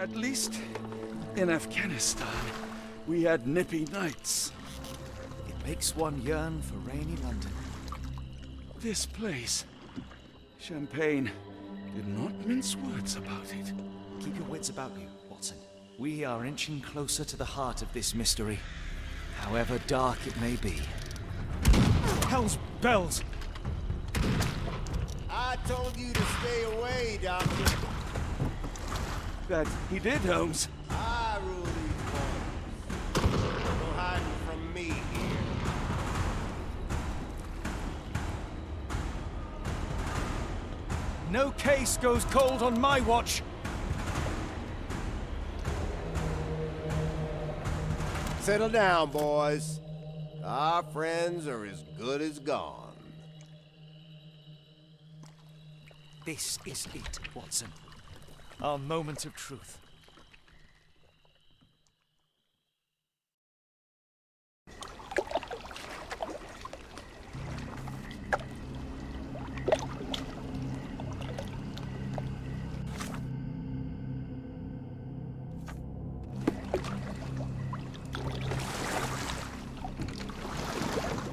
At least in Afghanistan, we had nippy nights. It makes one yearn for rainy London. This place, Champagne, did not mince words about it. Keep your wits about you, Watson. We are inching closer to the heart of this mystery, however dark it may be. Hell's bells! I told you to stay away, Doctor. That he did, Holmes. I rule these waters. No hiding from me here. No case goes cold on my watch! Settle down, boys. Our friends are as good as gone. This is it, Watson. Our moment of truth.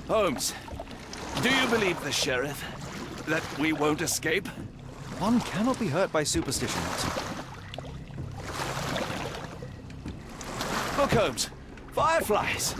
Holmes, do you believe the sheriff? That we won't escape? One cannot be hurt by superstition, Watson. Look, Holmes. Fireflies!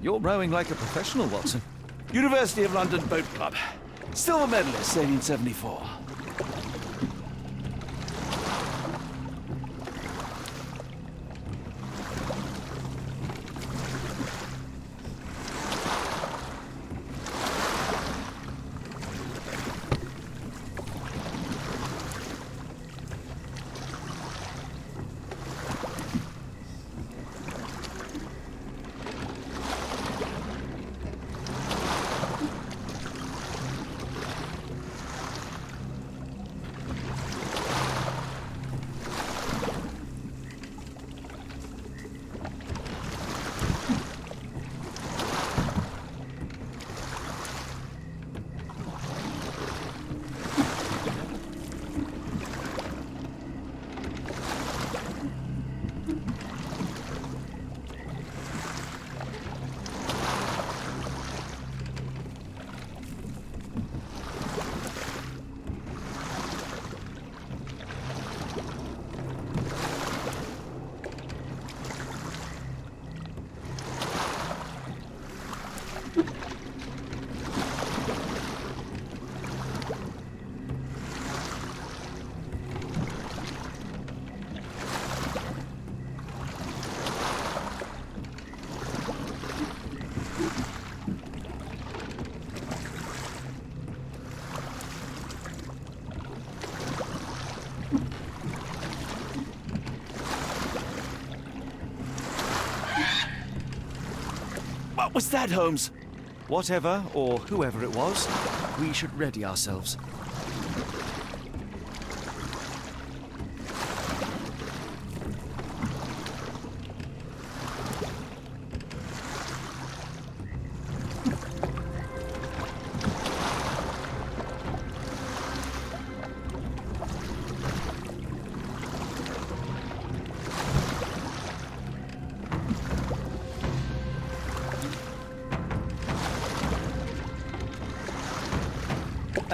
You're rowing like a professional, Watson. University of London Boat Club. Silver medalist, 1874. What was that, Holmes? Whatever, or whoever it was, we should ready ourselves.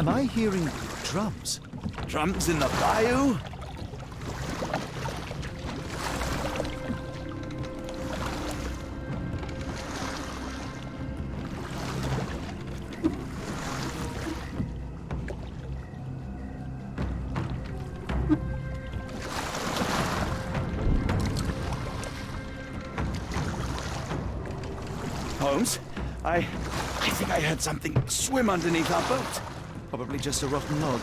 Am I hearing drums? Drums in the bayou? Holmes, I think I heard something swim underneath our boat. Probably just a rotten log.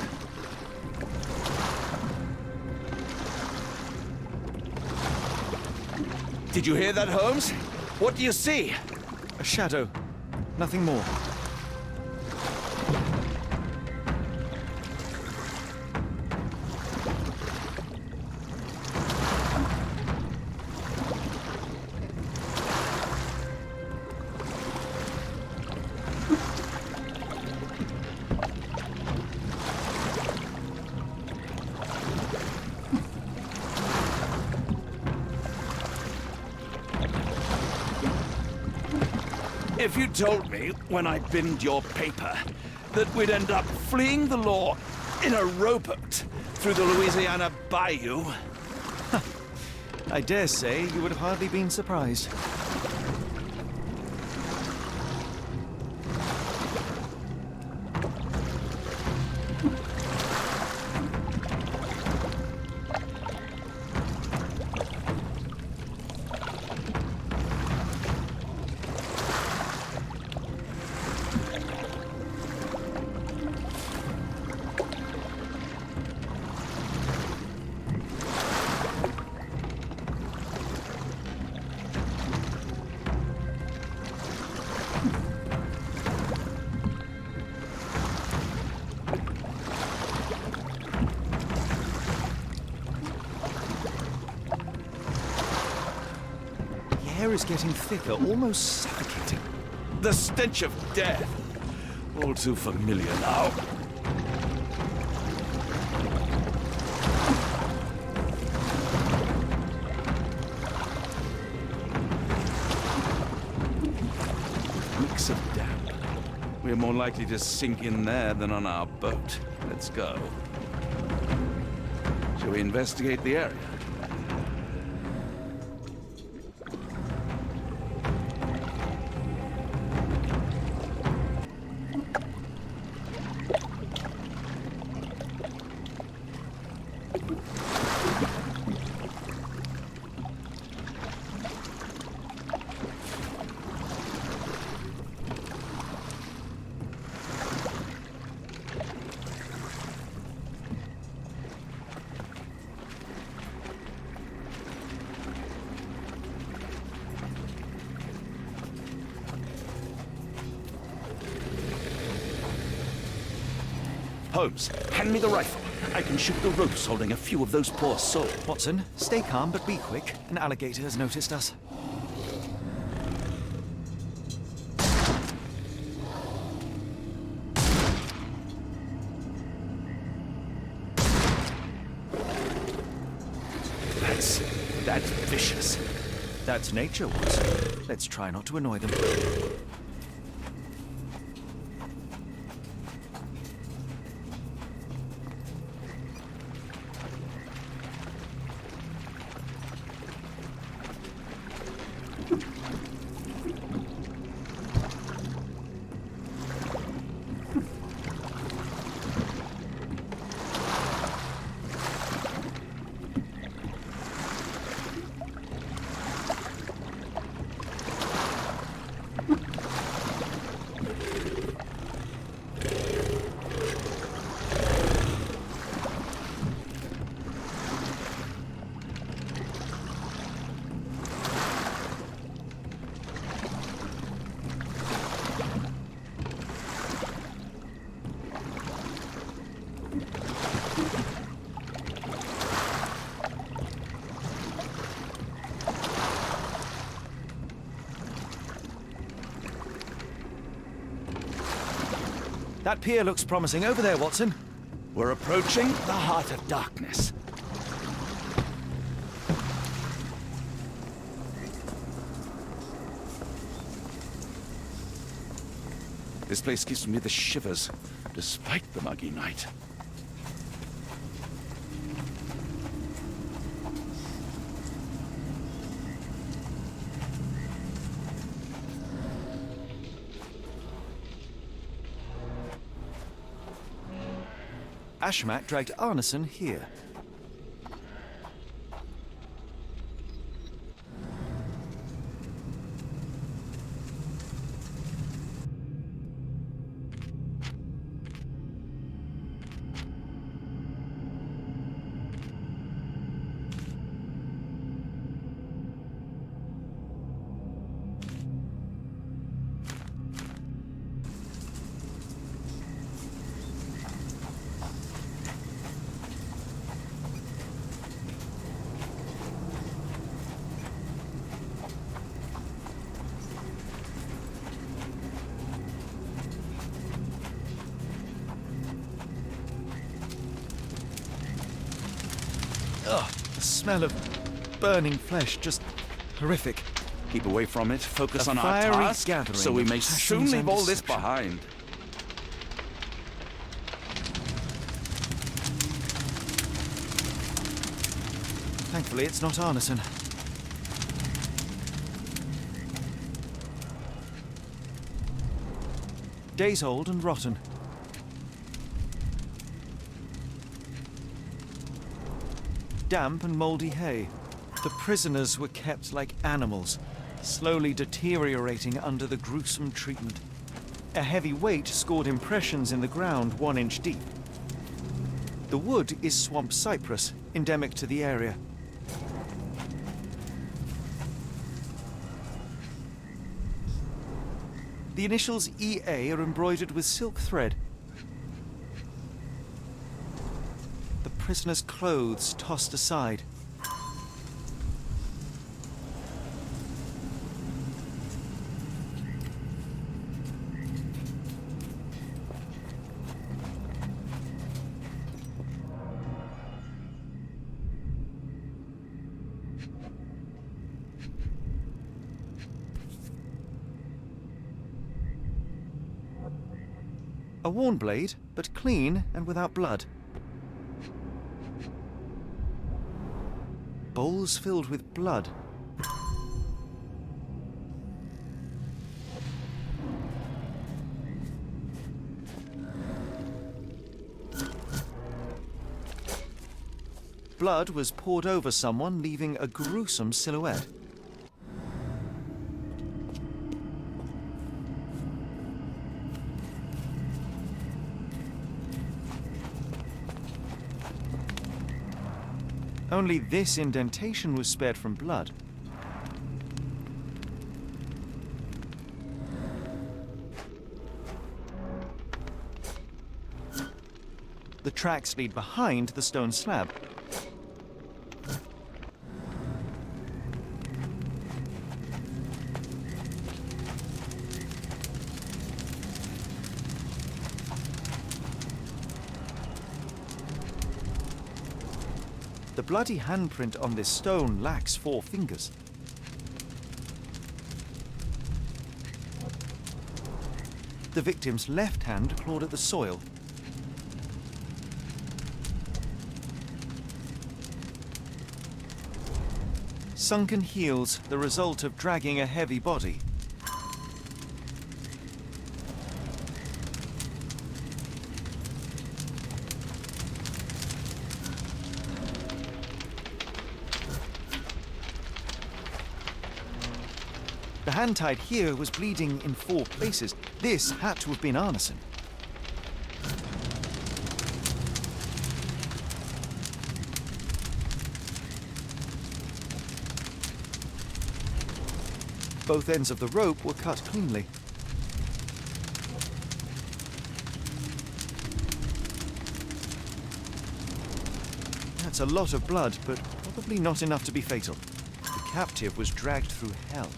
Did you hear that, Holmes? What do you see? A shadow. Nothing more. If you told me when I binned your paper that we'd end up fleeing the law in a rowboat through the Louisiana Bayou... I dare say you would have hardly been surprised. The air is getting thicker, almost suffocating. The stench of death. All too familiar now. Mix of damp. We're more likely to sink in there than on our boat. Let's go. Shall we investigate the area? Holmes, hand me the rifle. I can shoot the ropes holding a few of those poor souls. Watson, stay calm but be quick. An alligator has noticed us. That's vicious. That's nature, Watson. Let's try not to annoy them. That pier looks promising. Over there, Watson. We're approaching the heart of darkness. This place gives me the shivers. despite the muggy night. Ashmat dragged Arneson here. Ugh, the smell of burning flesh, just horrific. Keep away from it, focus A on our fiery task, gathering so we of may passions soon leave and all this deception. behind. Thankfully, it's not Arneson. Days old and rotten. Damp and mouldy hay. The prisoners were kept like animals, slowly deteriorating under the gruesome treatment. A heavy weight scored impressions in the ground 1 inch deep. The wood is swamp cypress, endemic to the area. The initials EA are embroidered with silk thread. The prisoner's clothes tossed aside. A worn blade, but clean and without blood. Bowls filled with blood. Blood was poured over someone, leaving a gruesome silhouette. Only this indentation was spared from blood. The tracks lead behind the stone slab. The bloody handprint on this stone lacks 4 fingers. The victim's left hand clawed at the soil. Sunken heels, the result of dragging a heavy body. The hand tied here was bleeding in 4 places. This had to have been Arneson. Both ends of the rope were cut cleanly. That's a lot of blood, but probably not enough to be fatal. The captive was dragged through hell.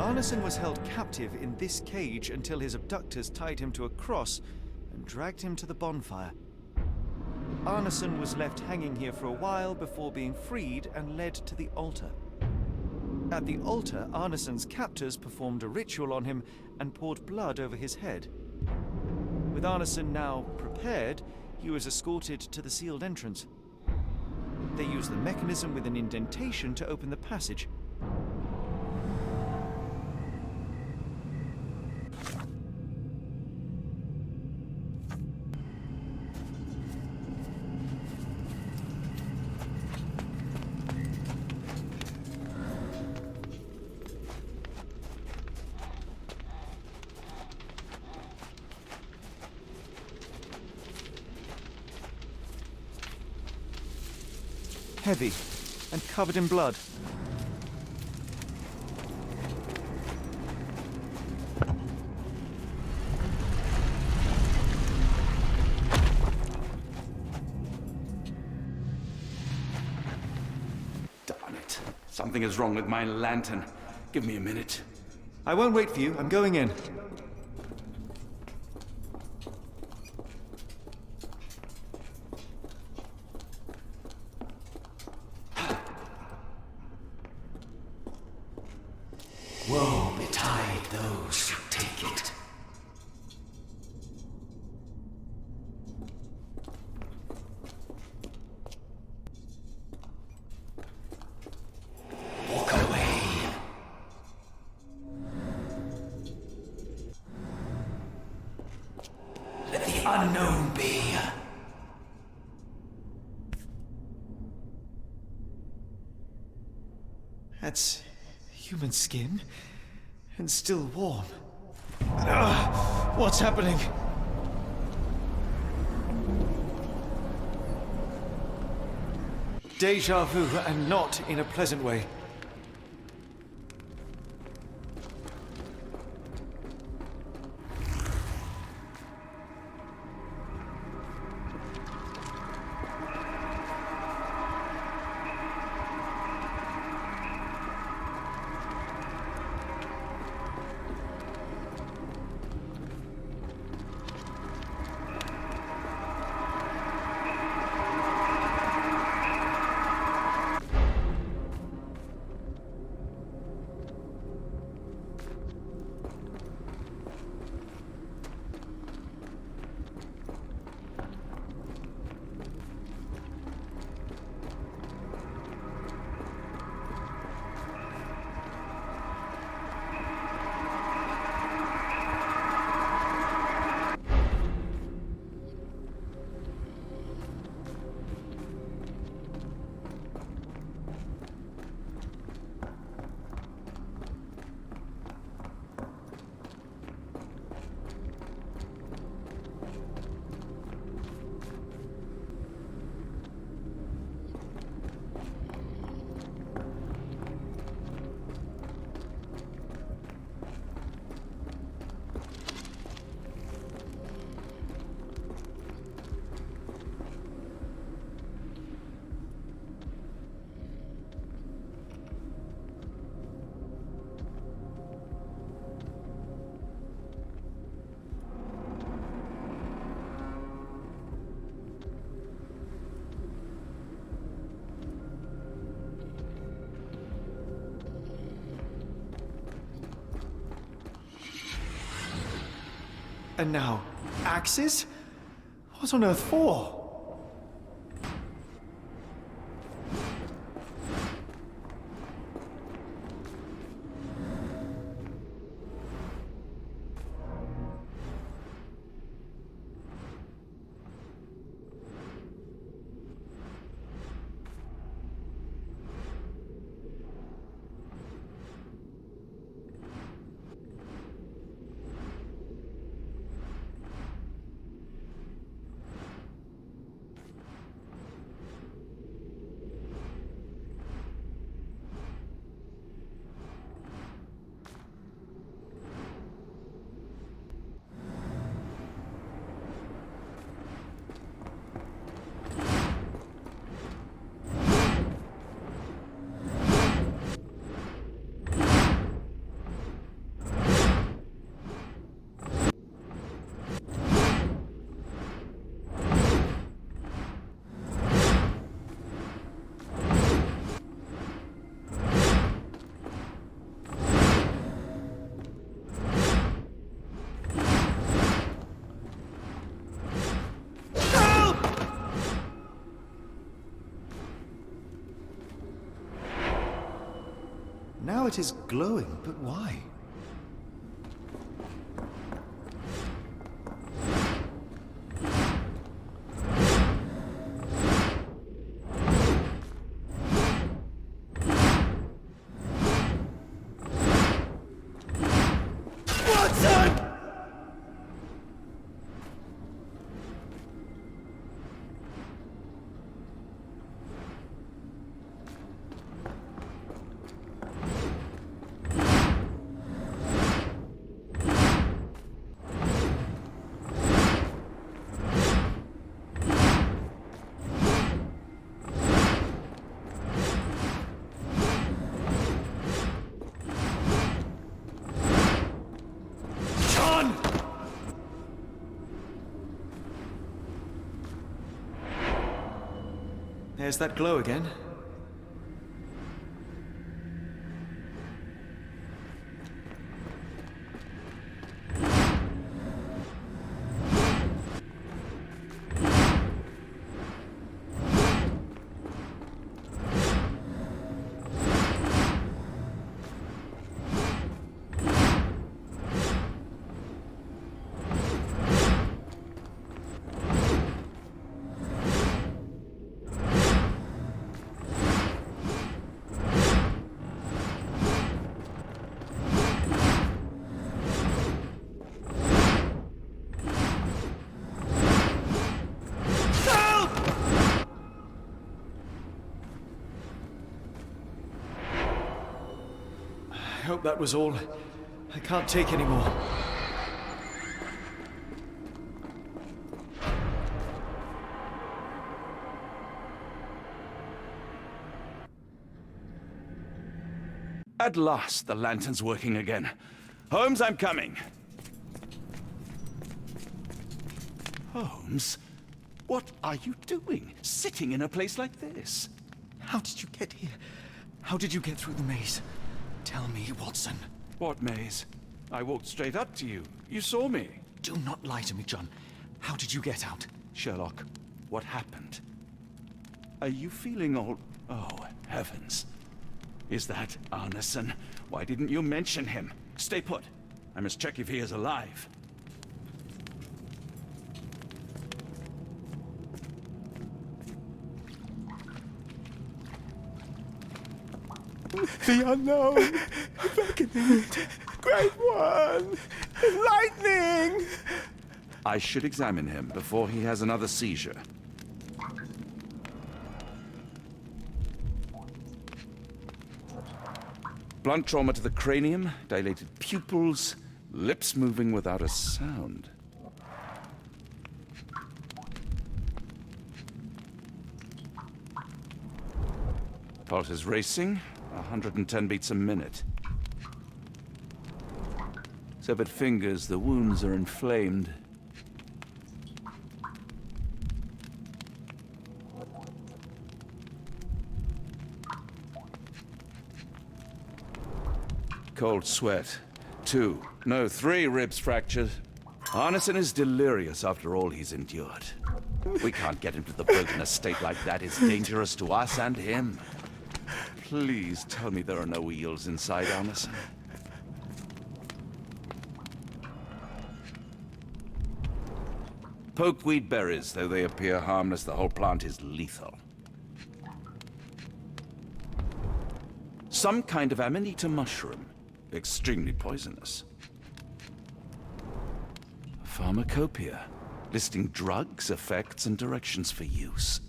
Arneson was held captive in this cage until his abductors tied him to a cross and dragged him to the bonfire. Arneson was left hanging here for a while before being freed and led to the altar. At the altar, Arneson's captors performed a ritual on him and poured blood over his head. With Arneson now prepared, he was escorted to the sealed entrance. They used the mechanism with an indentation to open the passage. Heavy and covered in blood. Darn it. Something is wrong with my lantern. Give me a minute. I won't wait for you. I'm going in. Woe betide those who take it. Walk away. Let the unknown be. That's human skin, and still warm. What's happening? Deja vu, and not in a pleasant way. And now, axes? What on earth for? now it is glowing, but why? There's that glow again. I hope that was all. I can't take any more. At last, the lantern's working again. Holmes, I'm coming. Holmes? What are you doing, sitting in a place like this? How did you get here? How did you get through the maze? Tell me, Watson. What maze? I walked straight up to you. You saw me. Do not lie to me, John. How did you get out? Sherlock, what happened? Are you feeling all... Oh, heavens. Is that Arneson? Why didn't you mention him? Stay put. I must check if he is alive. The unknown, beckoning, great one, lightning! I should examine him before he has another seizure. Blunt trauma to the cranium, dilated pupils, lips moving without a sound. Pulse is racing, 110 beats a minute. Severed fingers, the wounds are inflamed. Cold sweat. 2, no, 3 ribs fractured. Arneson is delirious after all he's endured. We can't get him to the boat in a state like that. It's dangerous to us and him. Please tell me there are no eels inside, Arneson. Pokeweed berries, though they appear harmless, the whole plant is lethal. Some kind of amanita mushroom. Extremely poisonous. A pharmacopoeia, listing drugs, effects, and directions for use.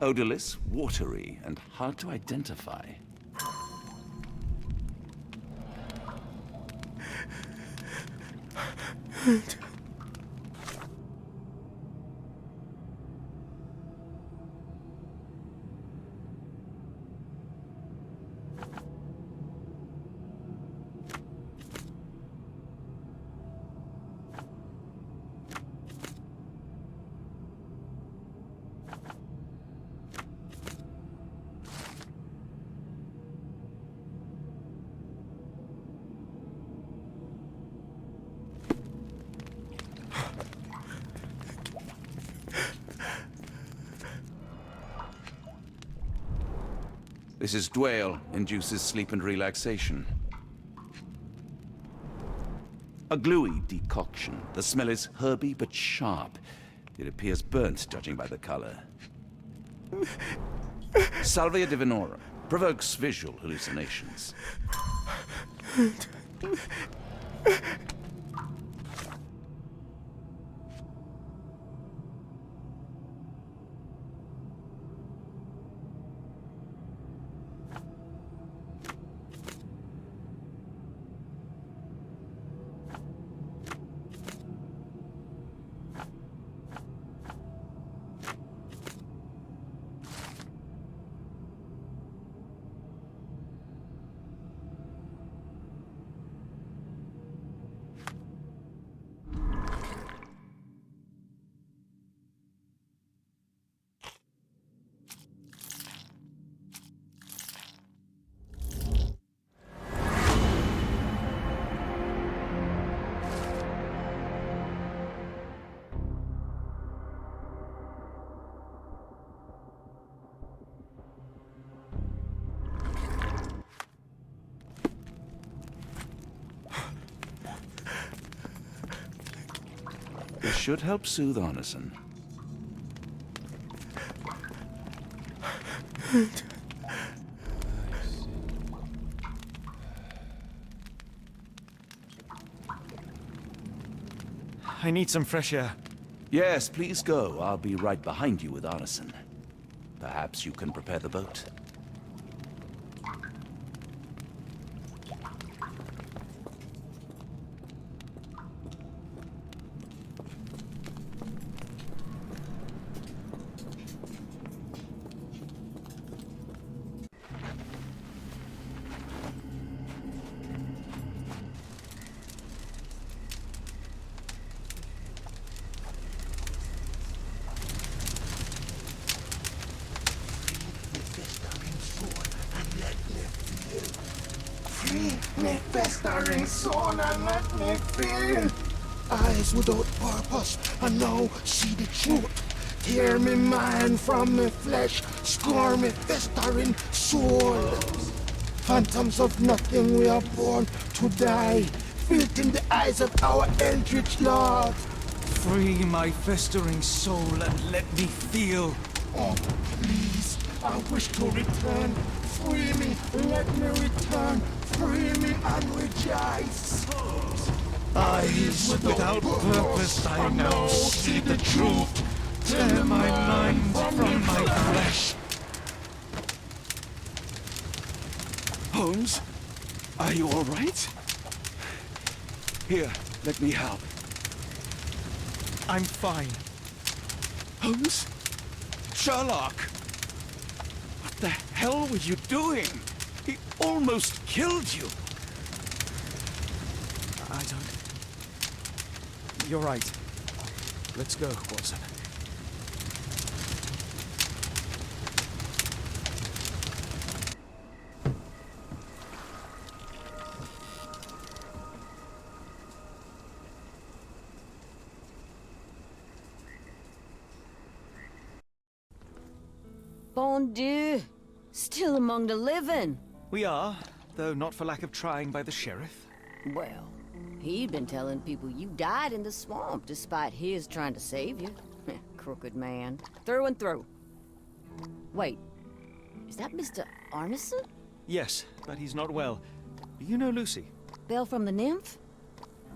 Odorless, watery, and hard to identify. This is Dwale, induces sleep and relaxation. A gluey decoction. The smell is herby but sharp. It appears burnt, judging by the color. Salvia divinorum. Provokes visual hallucinations. This should help soothe Arneson. I need some fresh air. Yes, please go. I'll be right behind you with Arneson. Perhaps you can prepare the boat. Me festering soul and let me feel. Eyes without purpose and now see the truth. Tear me mind from me flesh, score me festering soul. Phantoms of nothing, we are born to die. Filth in the eyes of our eldritch lord. Free my festering soul and let me feel. Oh, please, I wish to return. Free me, let me return. Free me and rejoice. Eyes without purpose, I now see the truth. Tear my mind from my flesh. Holmes? Are you all right? Here, let me help. I'm fine. Holmes? Sherlock! What the hell were you doing? He almost killed you. I don't... You're right. Let's go, Watson. Bon Dieu! Still among the living. We are, though not for lack of trying by the sheriff. Well, he'd been telling people you died in the swamp despite his trying to save you. Crooked man. Through and through. Wait, is that Mr. Arneson? Yes, but he's not well. Do you know Lucy? Belle from the nymph?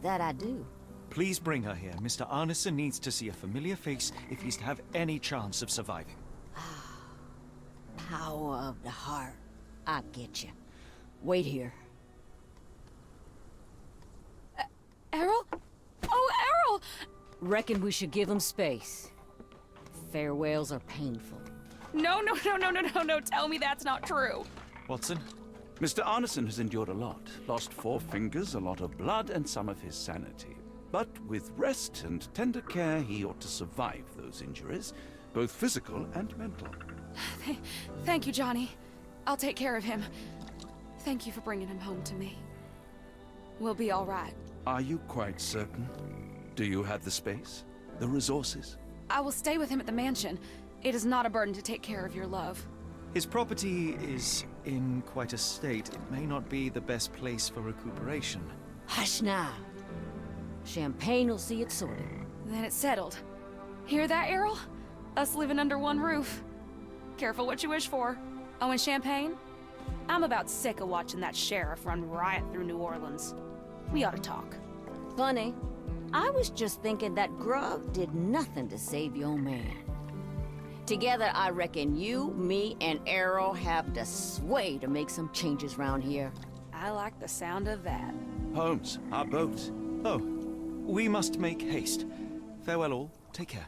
That I do. Please bring her here. Mr. Arneson needs to see a familiar face if he's to have any chance of surviving. Power of the heart. I get you. Wait here. Errol? Oh, Errol! Reckon we should give him space. Farewells are painful. No, tell me that's not true. Watson? Mr. Arneson has endured a lot. Lost 4 fingers, a lot of blood, and some of his sanity. But with rest and tender care, he ought to survive those injuries, both physical and mental. Thank you, Johnny. I'll take care of him. Thank you for bringing him home to me. We'll be all right. Are you quite certain? Do you have the space? The resources? I will stay with him at the mansion. It is not a burden to take care of your love. His property is in quite a state. It may not be the best place for recuperation. Hush now. Champagne will see it sorted. Then it's settled. Hear that, Errol? Us living under one roof. Careful what you wish for. Oh, and Champagne? I'm about sick of watching that sheriff run riot through New Orleans. We ought to talk. Funny. I was just thinking that grub did nothing to save your man. Together, I reckon you, me, and Errol have the sway to make some changes around here. I like the sound of that. Holmes, our boat. Oh, we must make haste. Farewell all. Take care.